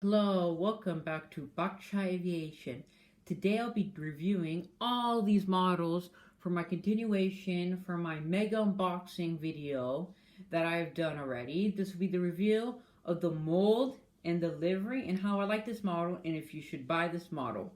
Hello, welcome back to Baksha Aviation. Today I'll be reviewing all these models for my continuation for my mega unboxing video that I've done already. This will be the review of the mold and the livery and how I like this model and if you should buy this model.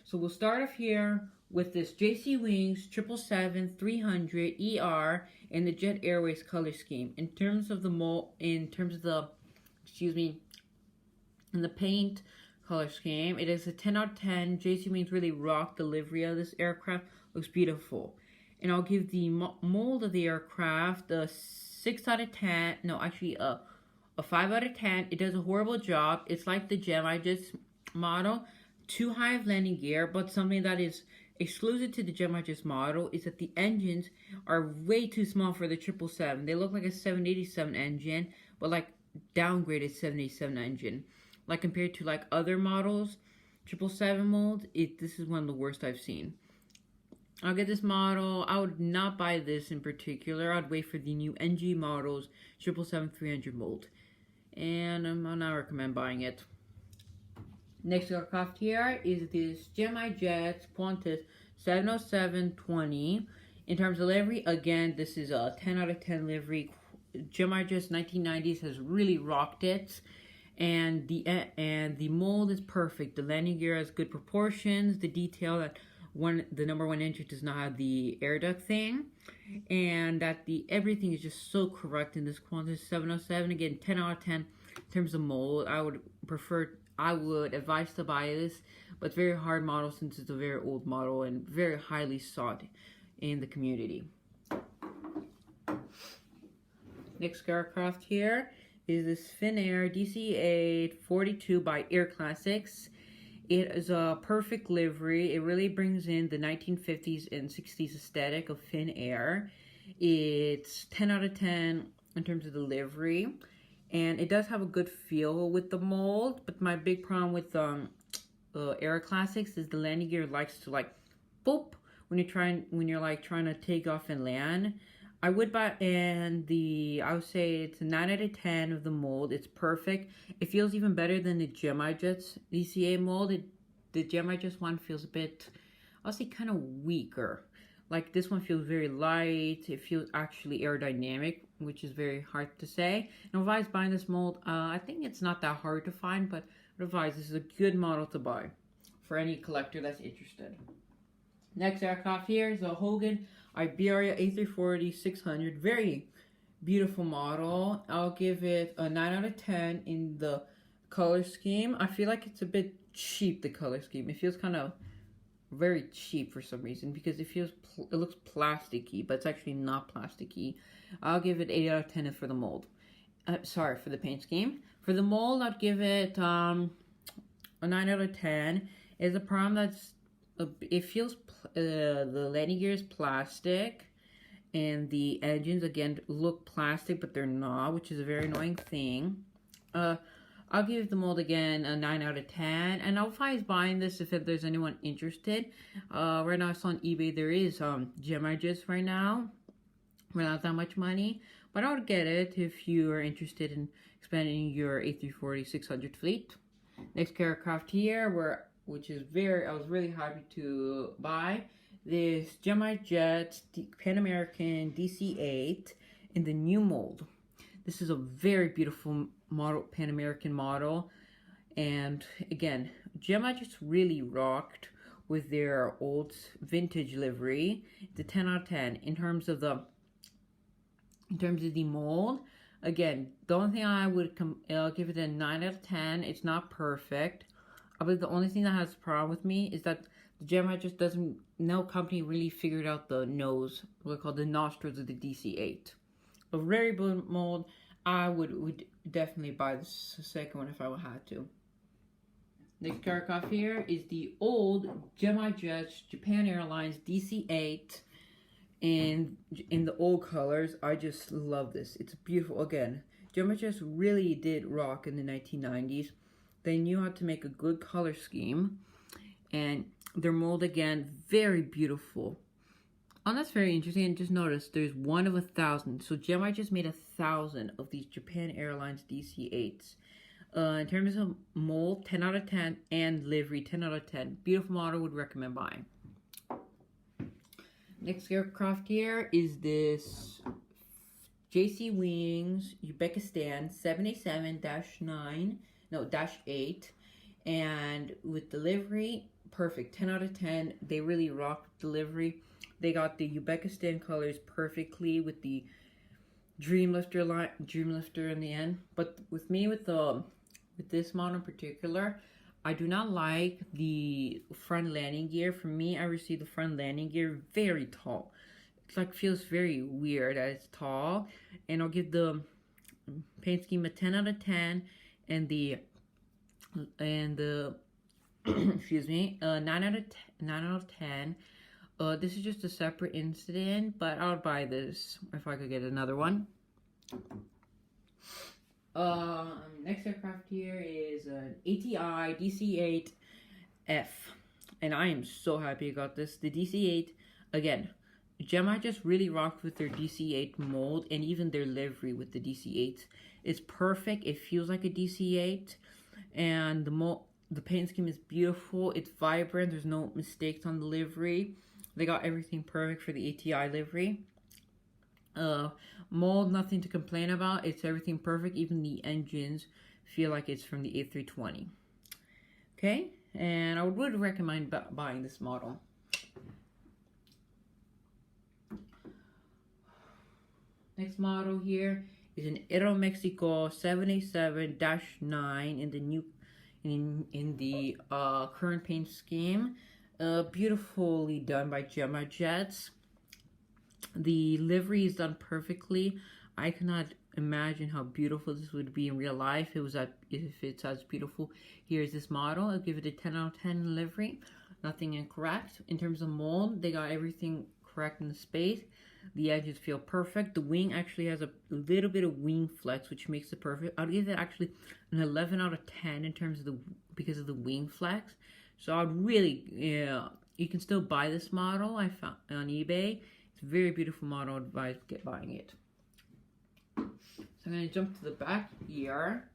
So we'll start off here with this JC Wings 777-300ER in the Jet Airways color scheme. In terms of the mold, in the paint color scheme, it is a 10 out of 10. JC Wings really rocked the livery of this aircraft. Looks beautiful. And I'll give the mold of the aircraft a 6 out of 10. No, actually a 5 out of 10. It does a horrible job. It's like the Gemini model. Too high of landing gear, but something that is exclusive to the Gemini model is that the engines are way too small for the 777. They look like a 787 engine, but like downgraded 787 engine. Like compared to like other models, 777 mold, this is one of the worst I've seen. I'll get this model. I would not buy this in particular. I'd wait for the new NG models, 777-300 mold. And I'll not recommend buying it. Next aircraft here is this Gemini Jets Qantas 707-20. In terms of livery, again, this is a 10 out of 10 livery. Gemini Jets 1990s has really rocked it. And the mold is perfect. The landing gear has good proportions. The detail that the number one engine does not have the air duct thing, and that everything is just so correct in this Qantas 707. Again, 10 out of 10 in terms of mold. I would advise to buy this, but it's a very hard model since it's a very old model and very highly sought in the community. Next aircraft here is this Finnair DC-8 42 by AeroClassics. It is a perfect livery. It really brings in the 1950s and 60s aesthetic of Finnair. It's 10 out of 10 in terms of the livery. And it does have a good feel with the mold, but my big problem with AeroClassics is the landing gear likes to like boop when you're like trying to take off and land. I would buy, and I would say it's a 9 out of 10 of the mold. It's perfect. It feels even better than the Gemini Jets DC-8 mold. The Gemini Jets one feels a bit, I'll say kind of weaker. Like this one feels very light. It feels actually aerodynamic, which is very hard to say. And if I was buying this mold, I think it's not that hard to find, but advise this is a good model to buy for any collector that's interested. Next aircraft here is a Hogan Iberia A380-600. Very beautiful model. I'll give it a 9 out of 10 in the color scheme. I feel like it's a bit cheap, the color scheme. It feels kind of very cheap for some reason because it looks plasticky, but it's actually not plasticky. I'll give it 8 out of 10 for the mold. Sorry, for the paint scheme. For the mold, I'd give it a 9 out of 10. It's a problem that's it feels the landing gear is plastic, and the engines again look plastic, but they're not, which is a very annoying thing. I'll give the mold again a 9 out of 10, and I'll advise buying this if there's anyone interested. Right now, I saw on eBay there is Gemini Jets right now, without that much money, but I would get it if you are interested in expanding your A340-600 fleet. Next aircraft here, which is I was really happy to buy this Gemini Jet Pan American DC-8 in the new mold. This is a very beautiful model, Pan American model, and again, Gemini just really rocked with their old vintage livery. It's a 10 out of 10 in terms of the mold. Again, the only thing I'll give it a 9 out of 10. It's not perfect. I believe the only thing that has a problem with me is that the Gemini just no company really figured out the nose, what we call the nostrils of the DC-8. A very good mold. I would definitely buy the second one if I had to. Next aircraft here is the old Gemini Jets Japan Airlines DC-8 in the old colors. I just love this. It's beautiful. Again, Gemini Jets really did rock in the 1990s. They knew how to make a good color scheme, and their mold again, very beautiful. Oh, that's very interesting. And just notice there's 1 of 1,000. So Gemini just made 1,000 of these Japan Airlines DC-8s. In terms of mold, 10 out of 10, and livery, 10 out of 10. Beautiful model, would recommend buying. Next aircraft here is this JC Wings Uzbekistan 787-8, and with delivery, perfect, 10 out of 10. They really rock delivery. They got the Uzbekistan colors perfectly with the Dreamlifter in the end. But with me, with this model in particular, I do not like the front landing gear. For me, I received the front landing gear very tall. It's like feels very weird that it's tall. And I'll give the paint scheme a 10 out of 10, and the excuse me, 9 out of 10. This is just a separate incident, but I would buy this if I could get another one. Next aircraft here is an ATI DC-8F, and I am so happy I got this. The DC-8, again, Gemini just really rocked with their DC-8 mold and even their livery with the DC-8. It's perfect. It feels like a DC-8, and the paint scheme is beautiful. It's vibrant. There's no mistakes on the livery. They got everything perfect for the ATI livery. Mold, nothing to complain about. It's everything perfect. Even the engines feel like it's from the A320. Okay, and I would recommend buying this model. Next model here is an Aeromexico 787-9 in the new in the current paint scheme. Beautifully done by Gemini Jets. The livery is done perfectly. I cannot imagine how beautiful this would be in real life if it's as beautiful. Here's this model. I'll give it a 10 out of 10 in livery. Nothing incorrect. In terms of mold, they got everything correct in the space. The edges feel perfect. The wing actually has a little bit of wing flex, which makes it perfect. I'll give it actually an 11 out of 10 in terms of because of the wing flex. So I'd really, you can still buy this model. I found on eBay. It's a very beautiful model. I'd advise buying it. So I'm gonna jump to the back here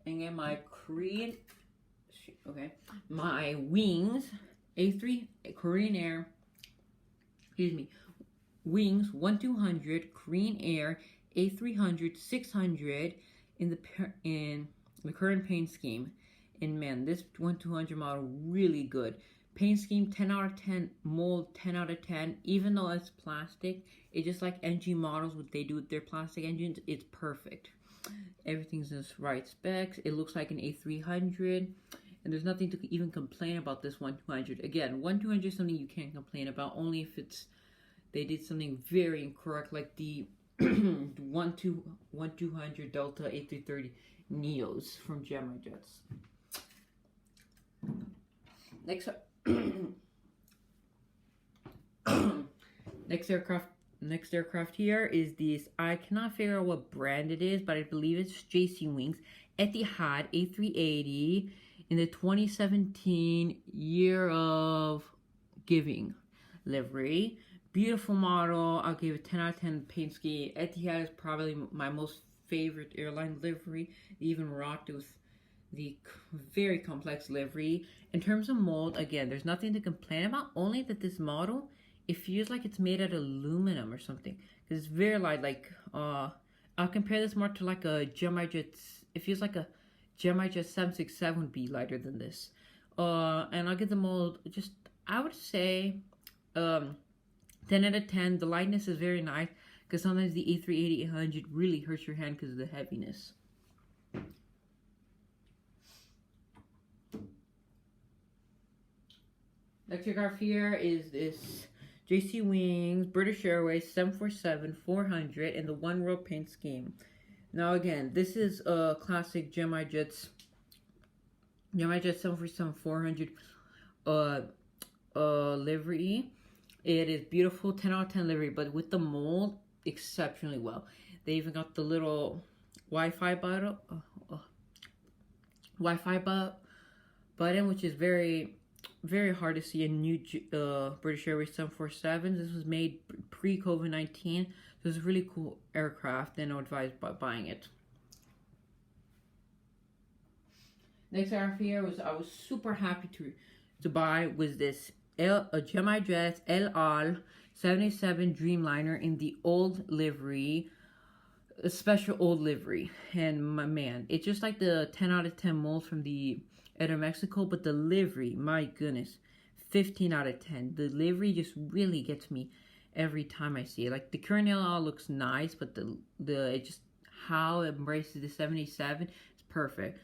and get my my Wings A3 Korean Air. Excuse me. Wings 1200 Korean Air A300 600 in the current paint scheme. And man, this 1200 model really good. Paint scheme 10 out of 10, mold 10 out of 10. Even though it's plastic, it's just like NG models, what they do with their plastic engines. It's perfect. Everything's in the right specs. It looks like an A300, and there's nothing to even complain about this 1200. Again, 1200 is something you can't complain about, only if they did something very incorrect, like the 1200 Delta A330 Neos from Gemini Jets. Next aircraft here is this. I cannot figure out what brand it is, but I believe it's JC Wings Etihad A380 in the 2017 Year of Giving livery. Beautiful model. I'll give it 10 out of 10 paint scheme. Etihad is probably my most favorite airline livery. They even rocked with the very complex livery. In terms of mold, again, there's nothing to complain about, only that this model, it feels like it's made out of aluminum or something, because it's very light. Like I'll compare this more to like a Gemini Jet. It feels like a Gemini Jet 767 would be lighter than this. And I'll give the mold just, I would say 10 out of 10. The lightness is very nice, because sometimes the A380-800 really hurts your hand because of the heaviness. Next aircraft here is this JC Wings British Airways 747-400 in the One World paint scheme. Now again, this is a classic Gemini Jet 747-400 livery. It is beautiful, 10 out of 10 livery, but with the mold, exceptionally well. They even got the little Wi-Fi button, which is very hard to see in new British Airways 747s. This was made pre-COVID-19. So it's a really cool aircraft, and I would advise buying it. Next aircraft here I was super happy to buy was this a Gemini Jets LR 77 Dreamliner in the old livery, a special old livery. And my man, it's just like the 10 out of 10 mold from the Aeromexico, but the livery, my goodness, 15 out of 10. The livery just really gets me every time I see it. Like the current LR looks nice, but it just how it embraces the 77 is perfect.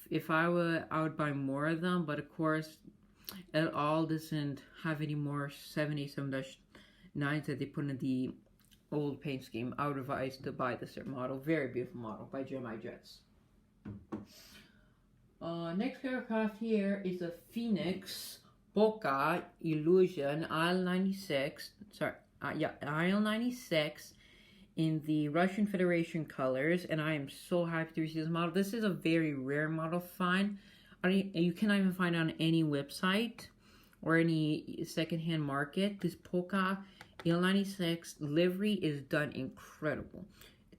If I would buy more of them, but of course it all doesn't have any more 787-9s that they put in the old paint scheme. I would advise to buy this model. Very beautiful model by Gemini Jets. Next aircraft here is a Phoenix BOAC Illusion IL-96. IL-96 in the Russian Federation colors, and I am so happy to receive this model. This is a very rare model to find. You cannot even find it on any website or any secondhand market. This BOAC IL-96 livery is done incredible.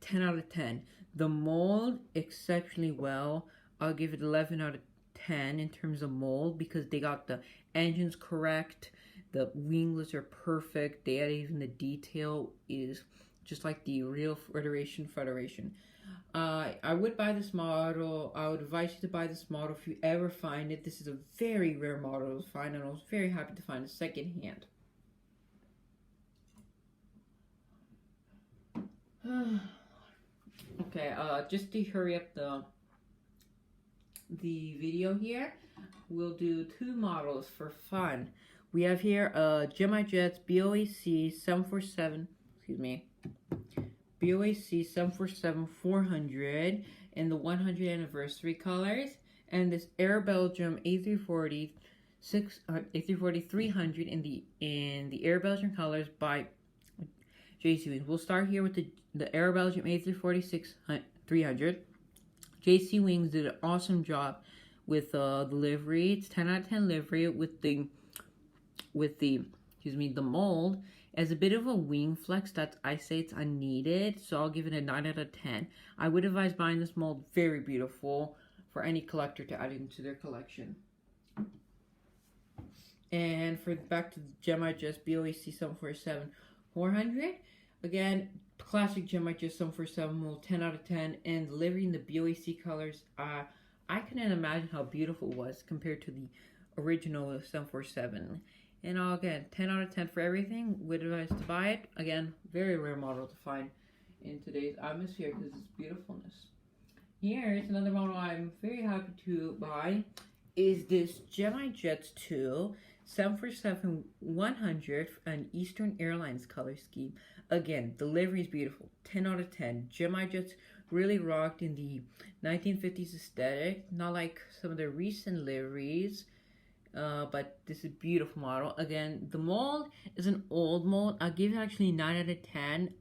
10 out of 10. The mold exceptionally well. I'll give it 11 out of 10 in terms of mold because they got the engines correct. The winglets are perfect. They added even the detail is just like the real Federation. I would buy this model. I would advise you to buy this model if you ever find it. This is a very rare model to find, and I was very happy to find it secondhand. Okay, just to hurry up the video here, we'll do two models for fun. We have here Gemini Jets BOAC 747, BOAC 747-400 in the 100th anniversary colors, and this Air Belgium A340 300 in the Air Belgium colors by JC Wings. We'll start here with the Air Belgium A340 300. JC Wings did an awesome job with the livery. It's 10 out of 10 livery with the mold as a bit of a wing flex that I say it's unneeded, so I'll give it a 9 out of 10. I would advise buying this mold. Very beautiful for any collector to add into their collection. And for back to the Gemini Jets BOAC 747-400, again, classic Gemini Jets 747 mold, 10 out of 10, and delivering the BOAC colors. I couldn't imagine how beautiful it was compared to the original 747. And again, 10 out of 10 for everything. Would advise to buy it. Again, very rare model to find in today's atmosphere because of its beautifulness. Here is another model I'm very happy to buy. Is this Gemini Jets 2 747-100 an Eastern Airlines color scheme. Again, the livery is beautiful. 10 out of 10. Gemini Jets really rocked in the 1950s aesthetic. Not like some of the recent liveries. But this is a beautiful model. Again, the mold is an old mold. I'll give it actually 9 out of 10.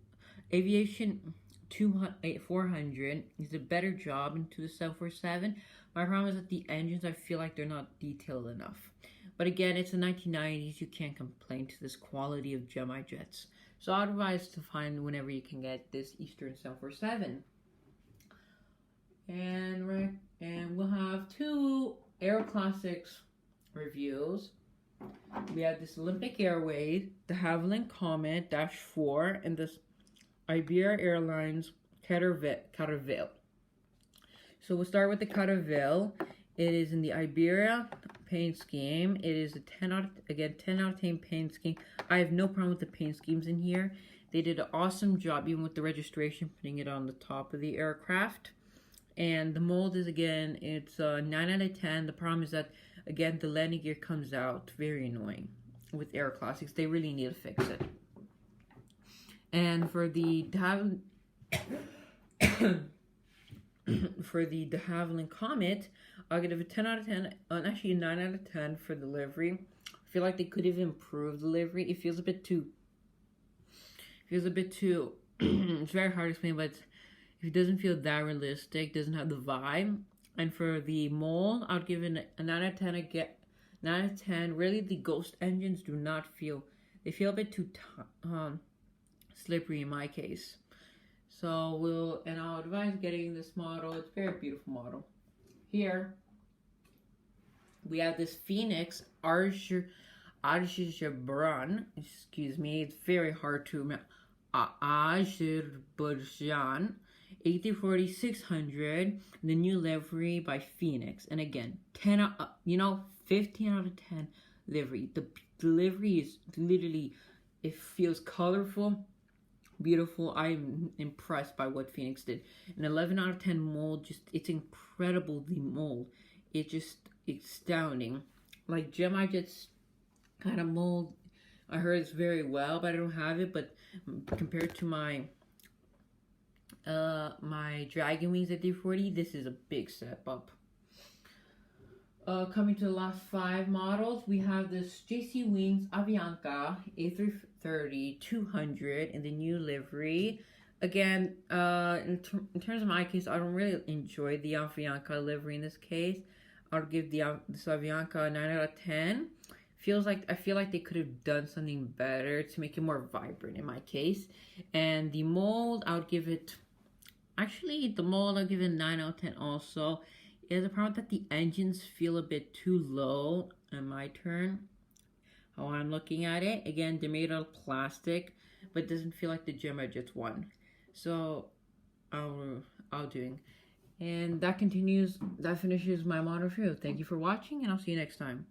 Aviation 400 is a better job into the 747. My problem is that the engines, I feel like they're not detailed enough. But again, it's the 1990s. You can't complain to this quality of Gemini Jets. So I'd advise to find whenever you can get this Eastern 747. And we'll have two AeroClassics reviews. We have this Olympic Airways, the Havilland Comet -4, and this Iberia Airlines Caravelle. So we'll start with the Caravelle. It is in the Iberia paint scheme. It is a 10 out of 10 paint scheme. I have no problem with the paint schemes in here. They did an awesome job, even with the registration, putting it on the top of the aircraft. And the mold is, again, it's 9 out of 10. The problem is that, again, the landing gear comes out. Very annoying with AeroClassics. They really need to fix it. And for the de Havilland Comet, I'll give it a 10 out of 10, actually a 9 out of 10 for the livery. I feel like they could have improved the livery. It feels a bit too, it's very hard to explain, but it doesn't feel that realistic, doesn't have the vibe. And for the mold, I'll give it a 9 out of 10 again. 9 out of 10. Really, the ghost engines do not feel, they feel a bit too slippery in my case. So I'll advise getting this model. It's a very beautiful model. Here we have this Phoenix Azerbaijan. Excuse me, it's very hard to remember. Azerbaijan A340-600, the new livery by Phoenix. And again, 15 out of 10 livery. The livery is literally, it feels colorful, beautiful. I'm impressed by what Phoenix did. An 11 out of 10 mold, it's incredible, the mold. It's just astounding. Like Gemini Jet's kind of mold, I heard it's very well, but I don't have it. But compared to my my Dragon Wings at A340, this is a big step up. Coming to the last 5 models, we have this JC Wings Avianca A330-200 in the new livery. Again, in terms of my case, I don't really enjoy the Avianca livery in this case. I'll give this Avianca a 9 out of 10. I feel like they could have done something better to make it more vibrant in my case. And the mold, I'll give it a 9 out of 10 also. It has a problem that the engines feel a bit too low on my turn. How I'm looking at it. Again, they're made out of plastic, but it doesn't feel like the Gemini Jets one. So I'll doing. And that finishes my model review. Thank you for watching, and I'll see you next time.